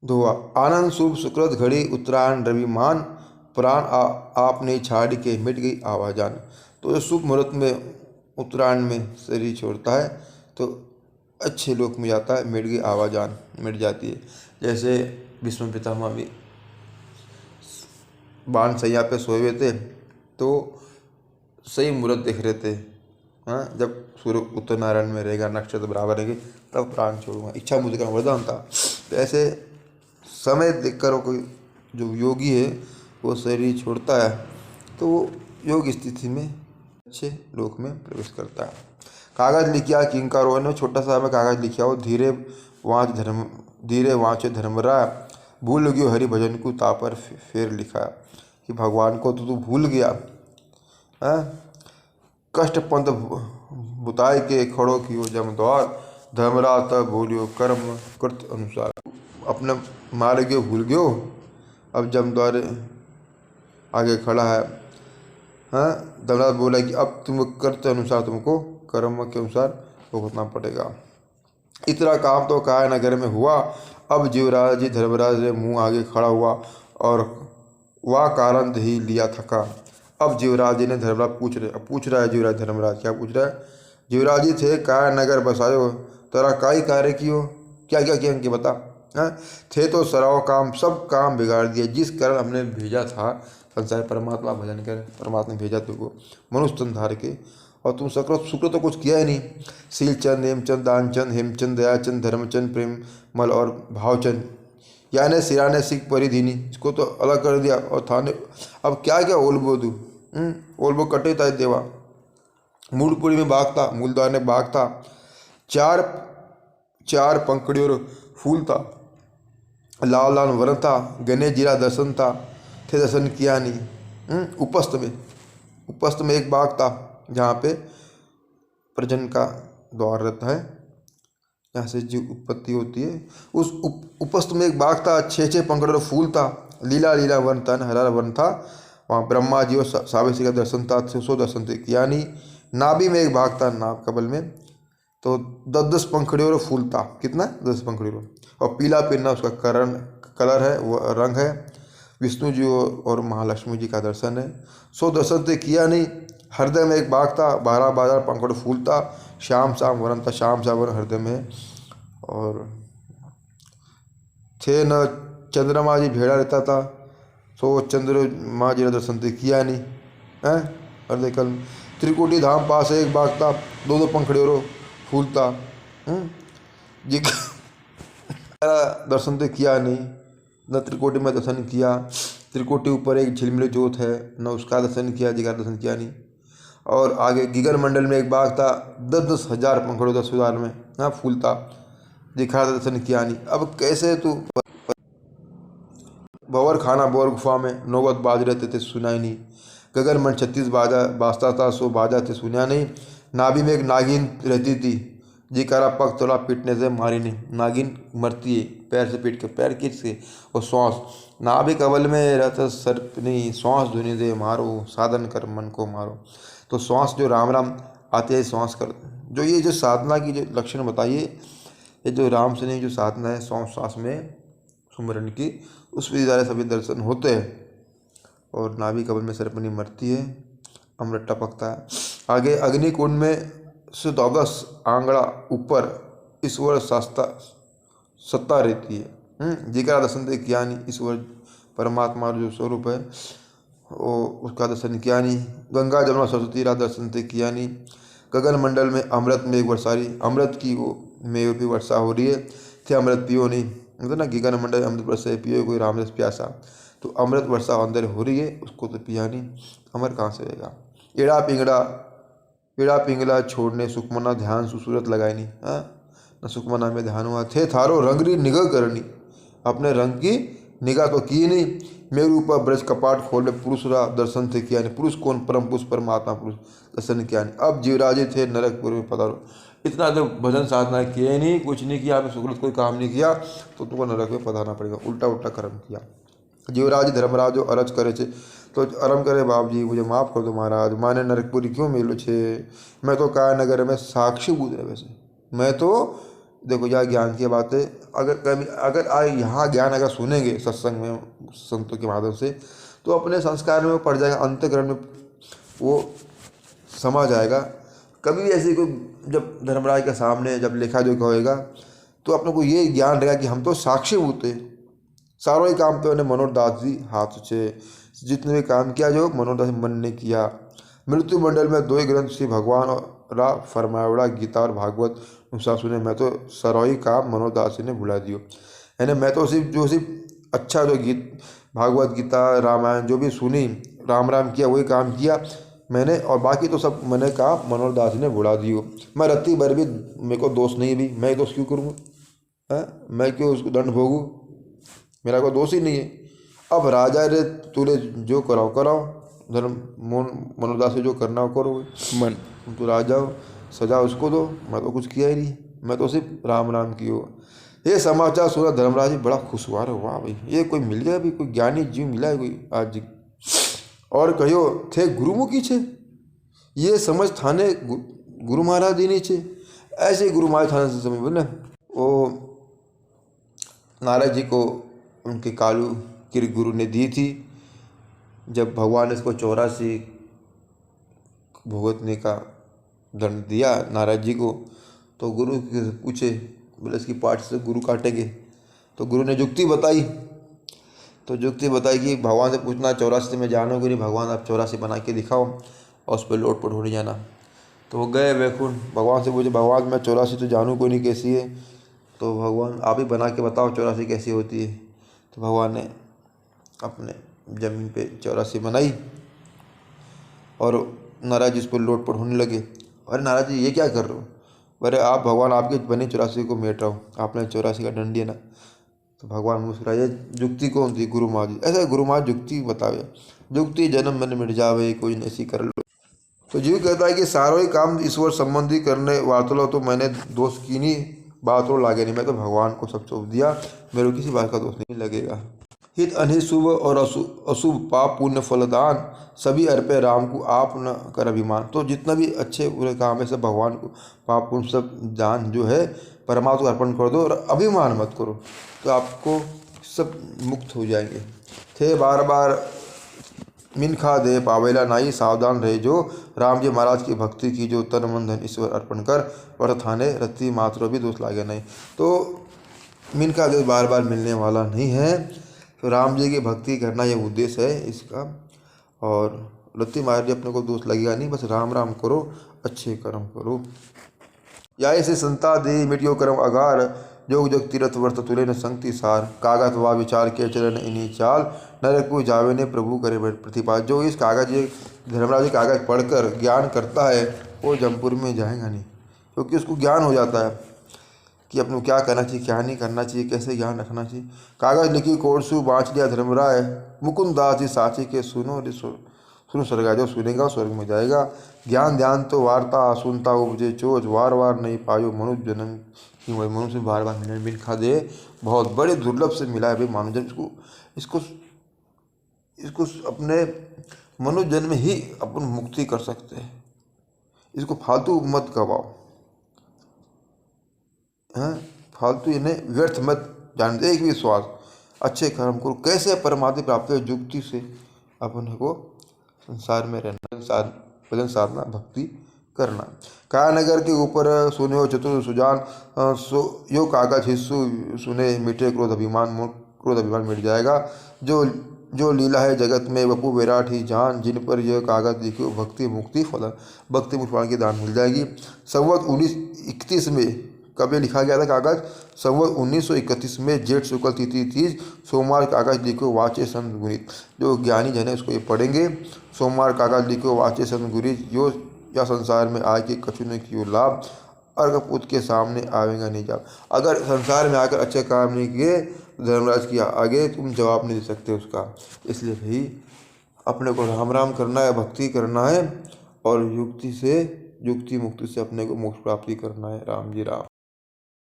धोआ आनंद शुभ सुकृत घड़ी उत्तरायण रविमान प्राण आपने छाड़ के मिट गई आवाजान। तो जो शुभ मुहूर्त में उत्तरायण में शरीर छोड़ता है तो अच्छे लोक में जाता है, मिट गई आवाजान मिट जाती है। जैसे भीष्म पितामह भी बाण सैया पे सोए हुए थे तो सही मुहूर्त देख रहे थे, हाँ, जब सूर्य उत्तर नारायण में रहेगा, नक्षत्र बराबर रहेंगे, तब प्राण छोड़ूंगा, इच्छा मुझे का वरदान था। तो ऐसे समय देखकर कोई जो योगी है वो शरीर छोड़ता है तो वो योग स्थिति में अच्छे लोक में प्रवेश करता है। कागज लिखिया किंकारो ने, छोटा सा में कागज लिखिया हो, धीरे वाँचे धर्मराय, भूल गयो हरि भजन को तापर फेर लिखा। कि भगवान को तो तू भूल गया, हाँ, कष्ट पंथ बुताई के खड़ो कियो जमद्वार, धर्मराज तब भूलियो कर्म कृत अनुसार। अपने मार गयो भूल गयो, अब जमद्वार आगे खड़ा है, हाँ, धर्मराज बोला कि अब तुम कर्त अनुसार तुमको कर्म के अनुसार भुगतना पड़ेगा। इतना काम तो काय नगर में हुआ, अब जीवराज जी धर्मराज ने मुंह आगे खड़ा हुआ और वह कारण ही लिया थका। अब जीवराज जी ने धर्मराज पूछ रहा है जीवराज धर्मराज क्या पूछ रहा है। जीवराज जी थे काय नगर बसायो, तेरा काई कार्य कियो, क्या क्या किया इनके बता। हाँ, थे तो सराव काम, सब काम बिगाड़ दिया, जिस कारण हमने भेजा था संसार परमात्मा भजन कर, परमात्मा ने भेजा तुमको मनुष्य तन धार के, और तुम शुक्र तो कुछ किया ही नहीं। शीलचंद हेमचंद दानचंद हेमचंद दयाचंद धर्मचंद प्रेम मल और भावचंद, यानी सिरा ने सिख परिधीनी, इसको तो अलग कर दिया और थाने अब क्या क्या ओलबो दू, ओलबो कटे था देवा। मूलपुरी में बाग था, मूलद्वार ने बाग था, चार चार पंखड़ी और फूल था, लाल लाल वरण था, गणेश जीरा दर्शन था, थे दर्शन किया नहीं। उपस्थ में एक बाग था जहाँ पे प्रजन का द्वार रहता है, यहाँ से जो उत्पत्ति होती है। उस उपस्थ में एक बाग था, 6 पंखड़ी और फूल था, लीला लीला वन था, हरा वन था, वहाँ ब्रह्मा जी और सावित्री का दर्शन था, 600 दर्शन थे किया नहीं। नाभि में एक भाग था, नाभ कबल में तो 10-10 पंखड़ी और फूल था, कितना 10 पंखड़ी और पीला पीला उसका कलर है, वो रंग है। विष्णु जी और महालक्ष्मी जी का दर्शन है, 100 दर्शन थे किया नहीं। हृदय में एक बाग था, 12 पंखड़ी फूल था, श्याम श्याम वरण था, श्याम श्याम वरण हृदय में। और थे न चंद्रमा जी भेड़ा रहता था, सो चंद्रमा जी दर्शन थे किया नहीं है। हृदय कल त्रिकुटी धाम पास एक बाग था, 2 पंखड़ी और फूल था, जी दर्शन तो किया नहीं, न त्रिकोटि में दर्शन किया। त्रिकोटि ऊपर एक झिलमिल जोत है, न उसका दर्शन किया, जिगर दर्शन किया नहीं। और आगे गिगर मंडल में एक बाग था, 10-10 हजार पंखड़ों 10 हजार में, हाँ, फूल था, दिखा दर्शन किया नहीं। अब कैसे तू भंवर खाना बोर गुफा में नौबत बाज रहते थे सुनाई नहीं। गगन मन 36 बाजा बाजता था, सो बाजा थे सुना नहीं। नाभि में एक नागिन रहती थी, जिकारा पग तोड़ा पीटने से मारी नहीं। नागिन मरती है पैर से पीट के, पैर किसके, और श्वास नाभि कबल में रहता सर्प नहीं, श्वास धुनी दे मारो, साधन कर मन को मारो। तो श्वास जो राम राम आते हैं, श्वास कर, जो ये जो साधना की जो लक्षण बताइए, ये जो राम से नहीं जो साधना है श्वास में सुमरन की, उस द्वारा सभी दर्शन होते हैं। और नाभि कबल में सर्पनी मरती है, अमृत टपकता है। आगे अग्निकुंड में से 12 आंगड़ा ऊपर ईश्वर सत्ता रहती है, जिका दर्शन दे किया नहीं। ईश्वर परमात्मा जो स्वरूप है वो उसका दर्शन किया नहीं। गंगा जमुना सरस्वती रा दर्शन दे किया नहीं। गगन मंडल में अमृत में एक वर्षा रही, अमृत की वो में भी वर्षा हो रही है, थे अमृत पियो नहीं, मतलब ना गगन मंडल अमृत वर्षा पियो कोई रामरस प्यासा, तो अमृत वर्षा अंदर हो रही है, उसको तो पिया नहीं, अमर कहाँ से रहेगा। एड़ा पिंगला छोड़ने सुखमना ध्यान सुसूरत लगाई नहीं, न सुखमना में ध्यान हुआ। थे थारो रंगरी निगाह करनी, अपने रंग की निगाह तो की नहीं। मेरे ऊपर ब्रज कपाट खोले पुरुष रा दर्शन थे किया नहीं। पुरुष कौन, परम पुरुष परमात्मा पुरुष दर्शन किया नहीं। अब जीवराजे थे नरकपुर में पधारो, इतना तो भजन साधना किए नहीं, कुछ नहीं किया, आपने सुकृत कोई काम नहीं किया तो तुमको नरक में पधारना पड़ेगा, उल्टा उल्टा कर्म किया। जीवराज धर्मराज जो अरज करे छे, तो आराम करे बाप जी मुझे माफ़ कर दो महाराज, माने नरकपुरी क्यों मिलो छे, मैं तो काय नगर में साक्षी बूझ रहे, वैसे मैं तो देखो यह ज्ञान की बात है। अगर यहाँ ज्ञान अगर सुनेंगे सत्संग में संतों के माध्यम से, तो अपने संस्कार में वो पड़ जाएगा, अंतःकरण में वो समा जाएगा। कभी भी ऐसी कोई जब धर्मराज के सामने जब लेखा जोखा होएगा, तो अपने को ये ज्ञान रहेगा कि हम तो साक्षीभूत है, सारों ही काम तो मनोहर दास जी हाथ से जितने भी काम किया जो मनोहर दास मन ने किया। मृत्यु मंडल में 2 ही ग्रंथ श्री भगवान रा फरमावड़ा गीता और भागवत नुसा सुने, मैं तो सरोही काम मनोहर दास जी ने भुला दियो। यानी मैं तो सिर्फ अच्छा जो गीत भागवत गीता रामायण जो भी सुनी, राम राम किया, वही काम किया मैंने, और बाकी तो सब मैंने कहा मनोहर दास जी ने भुला दियो। मैं रत्ती भर भी मेरे को दोष नहीं भी, मैं दोष क्यों करूँगा? मैं क्यों उसको दंड भोगूँ? मेरा कोई दोष ही नहीं है। अब राजा रे तूने जो कराओ धर्म मनोहर दास से जो करना हो करो, मन तो राजा हो, सजा उसको दो, मैं तो कुछ किया ही नहीं, मैं तो सिर्फ राम राम की हो। ये समाचार सुना धर्मराज जी बड़ा खुश हुआ, रहे वाह भाई ये कोई मिल गया, भी कोई ज्ञानी जीव मिला है कोई आज जी। और कहो थे गुरुमुखी छे, ये समझ थाने गुरु महाराज जी नीचे, ऐसे गुरु महाराज थाने से समझ बोले वो नारद जी को उनके कालू की गुरु ने दी थी। जब भगवान ने इसको 84 भुगतने का दंड दिया नारद जी को, तो गुरु से पूछे, बोले इसकी पार्ट से गुरु काटेंगे, तो गुरु ने जुक्ति बताई। तो जुक्ति बताई कि भगवान से पूछना 84 में जानोगे नहीं, भगवान आप 84 बना के दिखाओ और उस पर लोटपोट हो नहीं जाना। तो वो गए वैकुंठ, भगवान से पूछे भगवान मैं 84 तो जानूँ कोई नहीं कैसी है, तो भगवान आप ही बना के बताओ 84 कैसी होती है। तो भगवान ने अपने ज़मीन पे 84 बनाई और नाराज जी उस पर लोटपोट होने लगे। अरे नाराज जी ये क्या कर रहे हो? अरे आप भगवान आपके बने 84 को मेट रहा हूँ, आपने 84 का दंड दिया ना। तो भगवान मुस्कुराए, जुक्ति कौन थी? गुरु महाराज जी। ऐसा गुरु महाराज जुक्ति बतावे, जुक्ति जन्म मन मिट जावे, कोई ऐसी कर लो। तो जीव कहता है कि सारों ही काम ईश्वर संबंधी करने वार्तालो, तो मैंने दोष की नहीं, बातों लागे नहीं, मैं तो भगवान को सब सौंप दिया, मेरे को किसी बात का दोष नहीं लगेगा। हित अनित शुभ और अशुभ पाप पुण्य फलदान सभी अर्पे राम को, आप न कर अभिमान। तो जितना भी अच्छे बुरे काम है सब भगवान को, पाप पुण्य सब दान जो है परमात्मा को अर्पण कर दो और अभिमान मत करो, तो आपको सब मुक्त हो जाएंगे। थे बार बार मिनखा दे पावेला नाई, सावधान रहे जो राम जी महाराज की भक्ति की, जो तन मन धन ईश्वर अर्पण कर पर थाने रत्ती मात्र भी दोष लागे नहीं। तो मिनखा दे बार बार मिलने वाला नहीं है, तो राम जी की भक्ति करना ये उद्देश्य है इसका। और रत्ती महाराज जी अपने को दोष लगेगा नहीं, बस राम राम करो, अच्छे कर्म करो। या ऐसे संता दे मिटियो कर्म अगार, जोग जग तीरथ वर्त तुले न संगति सार, कागज वा विचार के चरण इन्हीं चाल, नरक को जावे ने प्रभु करे प्रतिपाल। जो इस कागज धर्मराज कागज पढ़कर ज्ञान करता है वो जमपुर में जाएगा नहीं, क्योंकि उसको ज्ञान हो जाता है कि अपने को क्या करना चाहिए क्या नहीं करना चाहिए, कैसे ज्ञान रखना चाहिए। कागज लिखी कोर्सु बाँच लिया धर्मराय, मुकुंद दास जी साची के सुनो सुनो स्वर्गा, जो सुनेगा स्वर्ग में जाएगा। ज्ञान ध्यान तो वार्ता सुनता उपजे चोज, वार वार नहीं पायो मनुष्य जन्म की, वही मनुष्य बार बार मिल खा दे, बहुत बड़े दुर्लभ से मिला है भाई मानव जन्म। इसको अपने मनुष्य जन्म में ही अपन मुक्ति कर सकते हैं, इसको फालतू मत गवाओ, फालतू इन्हें व्यर्थ मत जान। एक विश्वास अच्छे कर्म करो, कैसे परमात्मा प्राप्त है, युक्ति से अपन को संसार में रहना, भजन साधना भक्ति करना। कायानगर के ऊपर सुने हो चतुर सुजान, सो यो कागज हिस्सु सुने मिटे क्रोध अभिमान, क्रोध अभिमान मिट जाएगा। जो लीला है जगत में वपु विराट ही जान, जिन पर यह कागज लिखो भक्ति मुक्ति फल, भक्ति मुक्ति की दान मिल जाएगी। संवत 1931 में कब लिखा गया था कागज? संवत 1931 में जेठ शुक्ल तिथि 30 सोमवार कागज लिखो वाचे संत गुणित। जो ज्ञानी जन है उसको ये पढ़ेंगे, सोमवार कागज लिखो वाचे संत गुणित, यो या संसार में आके कछु न कियो लाभ, अर्घपुत के सामने आवेगा नहीं जाब। अगर संसार में आकर अच्छे काम नहीं किए धर्मराज किया, आगे तुम जवाब नहीं दे सकते उसका। इसलिए भाई अपने को राम राम करना है, भक्ति करना है और युक्ति मुक्ति से अपने को मोक्ष प्राप्ति करना है। राम जी राम।